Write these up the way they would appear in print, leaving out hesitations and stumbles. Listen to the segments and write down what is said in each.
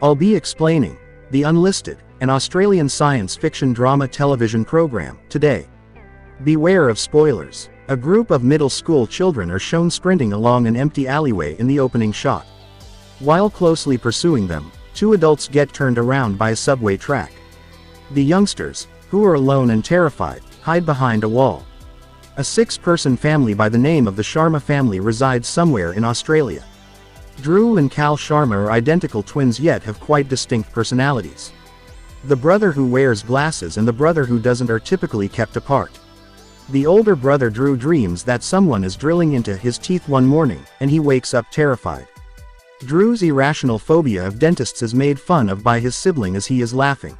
I'll be explaining The Unlisted, an Australian science fiction drama television program, today. Beware of spoilers. A group of middle school children are shown sprinting along an empty alleyway in the opening shot. While closely pursuing them, two adults get turned around by a subway track. The youngsters, who are alone and terrified, hide behind a wall. A six-person family by the name of the Sharma family resides somewhere in Australia. Dhruv and Kal Sharma are identical twins yet have quite distinct personalities. The brother who wears glasses and the brother who doesn't are typically kept apart. The older brother Dhruv dreams that someone is drilling into his teeth one morning, and he wakes up terrified. Dhruv's irrational phobia of dentists is made fun of by his sibling as he is laughing.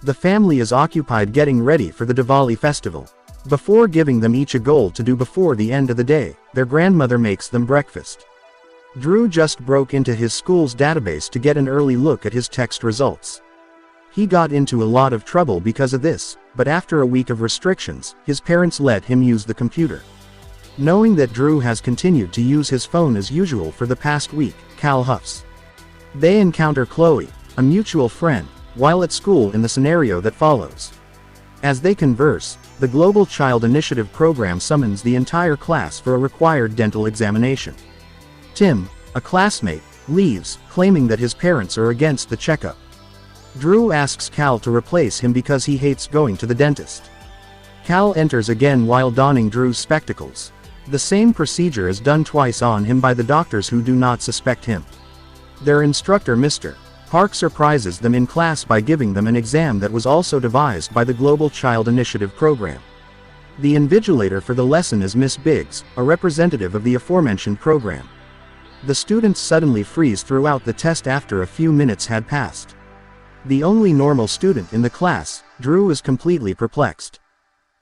The family is occupied getting ready for the Diwali festival. Before giving them each a goal to do before the end of the day, their grandmother makes them breakfast. Dhruv just broke into his school's database to get an early look at his text results. He got into a lot of trouble because of this, but after a week of restrictions, his parents let him use the computer. Knowing that Dhruv has continued to use his phone as usual for the past week, Kal huffs. They encounter Chloe, a mutual friend, while at school in the scenario that follows. As they converse, the Global Child Initiative program summons the entire class for a required dental examination. Tim, a classmate, leaves, claiming that his parents are against the checkup. Dhruv asks Kal to replace him because he hates going to the dentist. Kal enters again while donning Dhruv's spectacles. The same procedure is done twice on him by the doctors who do not suspect him. Their instructor Mr. Park surprises them in class by giving them an exam that was also devised by the Global Child Initiative program. The invigilator for the lesson is Miss Biggs, a representative of the aforementioned program. The students suddenly freeze throughout the test after a few minutes had passed. The only normal student in the class, Dhruv, is completely perplexed.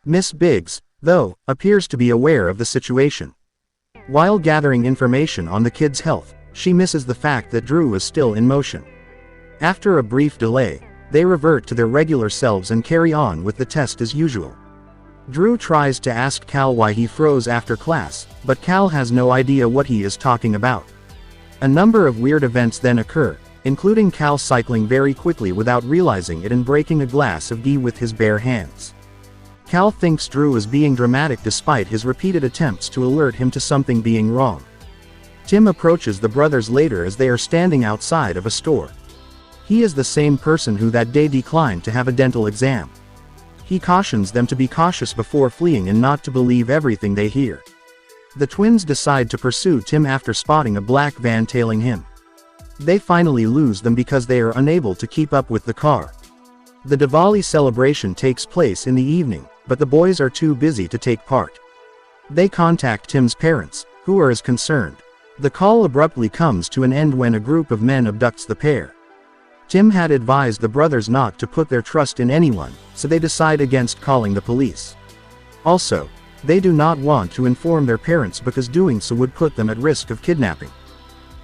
Miss Biggs, though, appears to be aware of the situation. While gathering information on the kid's health, she misses the fact that Dhruv is still in motion. After a brief delay, they revert to their regular selves and carry on with the test as usual. Dhruv tries to ask Kal why he froze after class, but Kal has no idea what he is talking about. A number of weird events then occur, including Kal cycling very quickly without realizing it and breaking a glass of ghee with his bare hands. Kal thinks Dhruv is being dramatic despite his repeated attempts to alert him to something being wrong. Tim approaches the brothers later as they are standing outside of a store. He is the same person who that day declined to have a dental exam. He cautions them to be cautious before fleeing and not to believe everything they hear. The twins decide to pursue Tim after spotting a black van tailing him. They finally lose them because they are unable to keep up with the car. The Diwali celebration takes place in the evening, but the boys are too busy to take part. They contact Tim's parents, who are as concerned. The call abruptly comes to an end when a group of men abducts the pair. Tim had advised the brothers not to put their trust in anyone, so they decide against calling the police. Also, they do not want to inform their parents because doing so would put them at risk of kidnapping.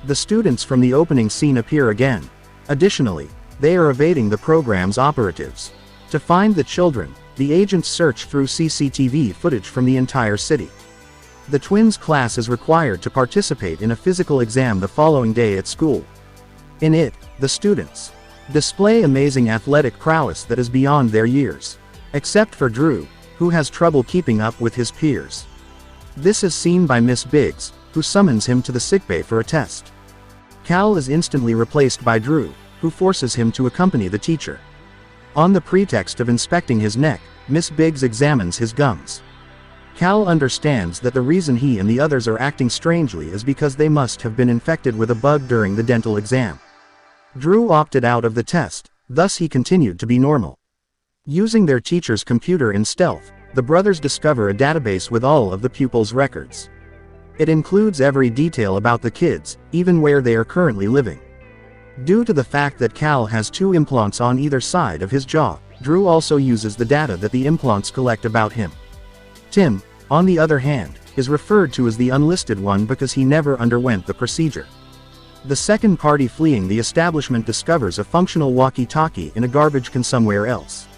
The students from the opening scene appear again. Additionally, they are evading the program's operatives. To find the children, the agents search through CCTV footage from the entire city. The twins' class is required to participate in a physical exam the following day at school. In it, the students display amazing athletic prowess that is beyond their years. Except for Dhruv, who has trouble keeping up with his peers. This is seen by Miss Biggs, who summons him to the sickbay for a test. Kal is instantly replaced by Dhruv, who forces him to accompany the teacher. On the pretext of inspecting his neck, Miss Biggs examines his gums. Kal understands that the reason he and the others are acting strangely is because they must have been infected with a bug during the dental exam. Dhruv opted out of the test, thus he continued to be normal. Using their teacher's computer in stealth, the brothers discover a database with all of the pupils' records. It includes every detail about the kids, even where they are currently living. Due to the fact that Kal has two implants on either side of his jaw, Dhruv also uses the data that the implants collect about him. Tim, on the other hand, is referred to as the unlisted one because he never underwent the procedure. The second party fleeing the establishment discovers a functional walkie-talkie in a garbage can somewhere else.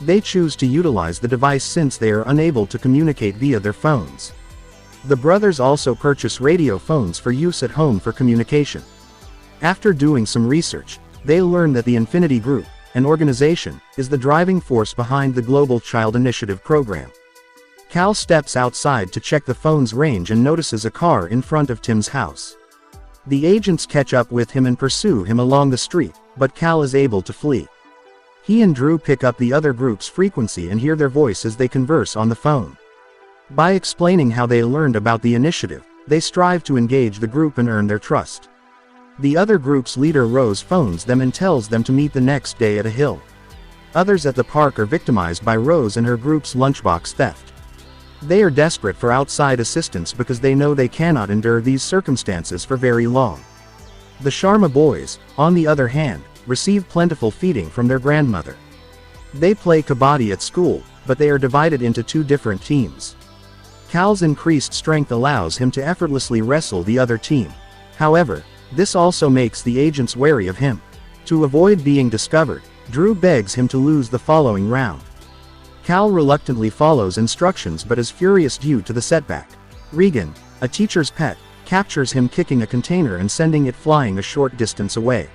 They choose to utilize the device since they are unable to communicate via their phones. The brothers also purchase radio phones for use at home for communication. After doing some research, they learn that the Infinity Group, an organization, is the driving force behind the Global Child Initiative program. Cal steps outside to check the phone's range and notices a car in front of Tim's house. The agents catch up with him and pursue him along the street, but Cal is able to flee. He and Drew pick up the other group's frequency and hear their voice as they converse on the phone. By explaining how they learned about the initiative, they strive to engage the group and earn their trust. The other group's leader Rose phones them and tells them to meet the next day at a hill. Others at the park are victimized by Rose and her group's lunchbox theft. They are desperate for outside assistance because they know they cannot endure these circumstances for very long. The Sharma boys, on the other hand, receive plentiful feeding from their grandmother. They play kabaddi at school, but they are divided into two different teams. Cal's increased strength allows him to effortlessly wrestle the other team. However, this also makes the agents wary of him. To avoid being discovered, Drew begs him to lose the following round. Cal reluctantly follows instructions but is furious due to the setback. Regan, a teacher's pet, captures him kicking a container and sending it flying a short distance away.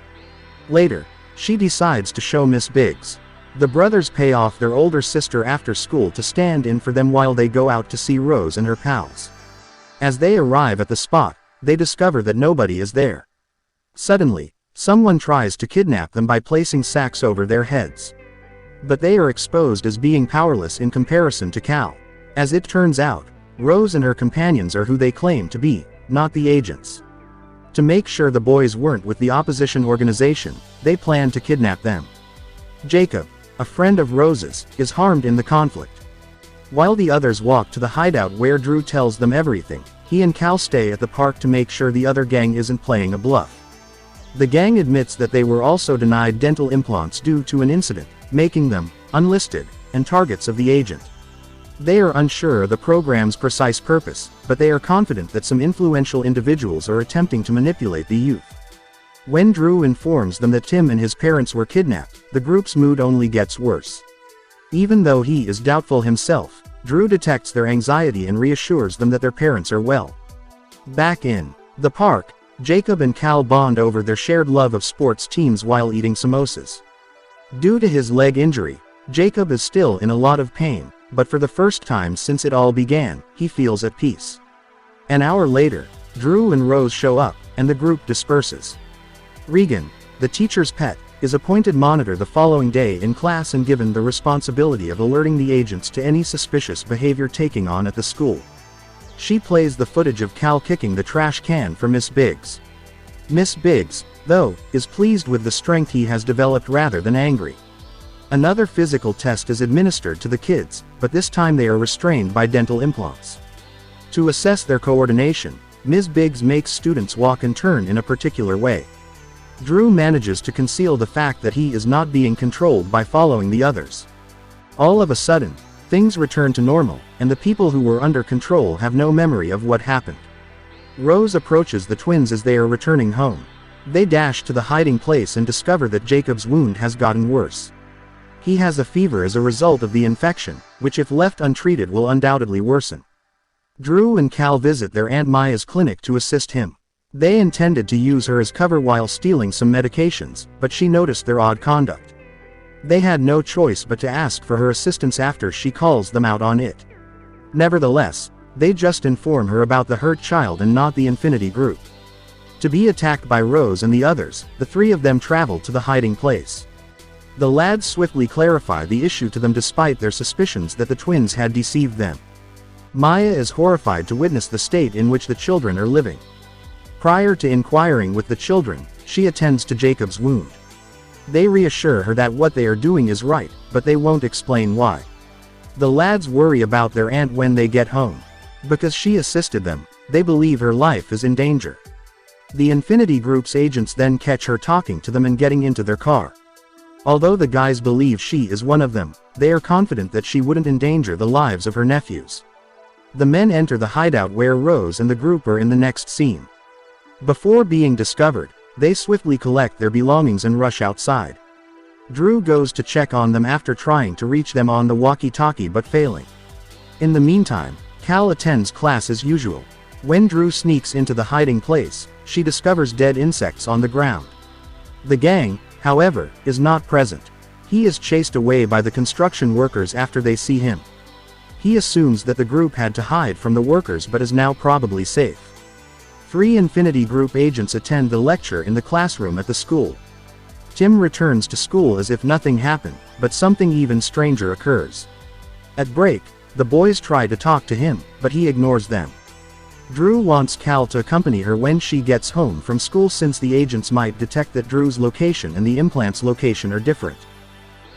Later, she decides to show Miss Biggs. The brothers pay off their older sister after school to stand in for them while they go out to see Rose and her pals. As they arrive at the spot, they discover that nobody is there. Suddenly, someone tries to kidnap them by placing sacks over their heads. But they are exposed as being powerless in comparison to Cal. As it turns out, Rose and her companions are who they claim to be, not the agents. To make sure the boys weren't with the opposition organization, they plan to kidnap them. Jacob, a friend of Rose's, is harmed in the conflict. While the others walk to the hideout where Drew tells them everything, he and Cal stay at the park to make sure the other gang isn't playing a bluff. The gang admits that they were also denied dental implants due to an incident, making them unlisted and targets of the agent. They are unsure of the program's precise purpose, but they are confident that some influential individuals are attempting to manipulate the youth. When Drew informs them that Tim and his parents were kidnapped, the group's mood only gets worse. Even though he is doubtful himself, Drew detects their anxiety and reassures them that their parents are well. Back in the park, Jacob and Cal bond over their shared love of sports teams while eating samosas. Due to his leg injury, Jacob is still in a lot of pain, but for the first time since it all began, he feels at peace. An hour later, Drew and Rose show up, and the group disperses. Regan, the teacher's pet, is appointed monitor the following day in class and given the responsibility of alerting the agents to any suspicious behavior taking on at the school. She plays the footage of Cal kicking the trash can for Miss Biggs. Miss Biggs, though, is pleased with the strength he has developed rather than angry. Another physical test is administered to the kids, but this time they are restrained by dental implants. To assess their coordination, Ms. Biggs makes students walk and turn in a particular way. Drew manages to conceal the fact that he is not being controlled by following the others. All of a sudden, things return to normal, and the people who were under control have no memory of what happened. Rose approaches the twins as they are returning home. They dash to the hiding place and discover that Jacob's wound has gotten worse. He has a fever as a result of the infection, which if left untreated will undoubtedly worsen. Drew and Cal visit their Aunt Maya's clinic to assist him. They intended to use her as cover while stealing some medications, but she noticed their odd conduct. They had no choice but to ask for her assistance after she calls them out on it. Nevertheless, they just inform her about the hurt child and not the Infinity Group. To be attacked by Rose and the others, the three of them travel to the hiding place. The lads swiftly clarify the issue to them despite their suspicions that the twins had deceived them. Maya is horrified to witness the state in which the children are living. Prior to inquiring with the children, she attends to Jacob's wound. They reassure her that what they are doing is right, but they won't explain why. The lads worry about their aunt when they get home. Because she assisted them, they believe her life is in danger. The Infinity Group's agents then catch her talking to them and getting into their car. Although the guys believe she is one of them, they are confident that she wouldn't endanger the lives of her nephews. The men enter the hideout where Rose and the group are in the next scene. Before being discovered, they swiftly collect their belongings and rush outside. Drew goes to check on them after trying to reach them on the walkie-talkie but failing. In the meantime, Cal attends class as usual. When Drew sneaks into the hiding place, she discovers dead insects on the ground. The gang, however, is not present. He is chased away by the construction workers after they see him. He assumes that the group had to hide from the workers but is now probably safe. 3 Infinity Group agents attend the lecture in the classroom at the school. Tim returns to school as if nothing happened, but something even stranger occurs. At break, the boys try to talk to him, but he ignores them. Drew wants Cal to accompany her when she gets home from school since the agents might detect that Drew's location and the implant's location are different.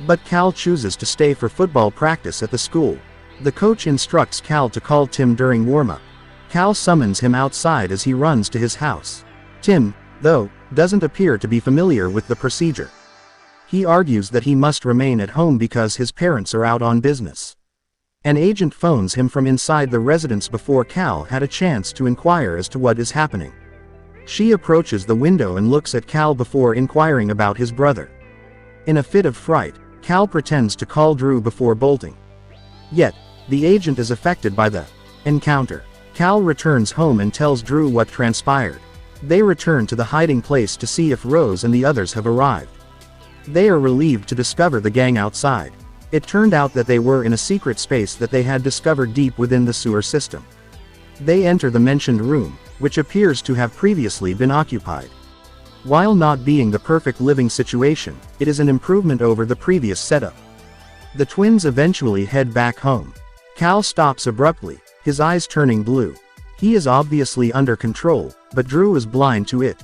But Cal chooses to stay for football practice at the school. The coach instructs Cal to call Tim during warm-up. Cal summons him outside as he runs to his house. Tim, though, doesn't appear to be familiar with the procedure. He argues that he must remain at home because his parents are out on business. An agent phones him from inside the residence before Cal had a chance to inquire as to what is happening. She approaches the window and looks at Cal before inquiring about his brother. In a fit of fright, Cal pretends to call Drew before bolting. Yet, the agent is affected by the encounter. Cal returns home and tells Drew what transpired. They return to the hiding place to see if Rose and the others have arrived. They are relieved to discover the gang outside. It turned out that they were in a secret space that they had discovered deep within the sewer system. They enter the mentioned room, which appears to have previously been occupied. While not being the perfect living situation, it is an improvement over the previous setup. The twins eventually head back home. Cal stops abruptly, his eyes turning blue. He is obviously under control, but Drew is blind to it.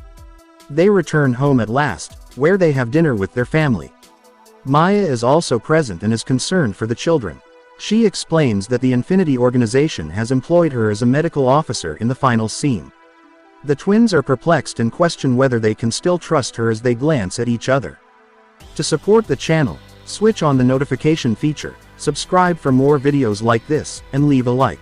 They return home at last, where they have dinner with their family. Maya is also present and is concerned for the children. She explains that the Infinity organization has employed her as a medical officer in the final scene. The twins are perplexed and question whether they can still trust her as they glance at each other. To support the channel, switch on the notification feature, subscribe for more videos like this, and leave a like.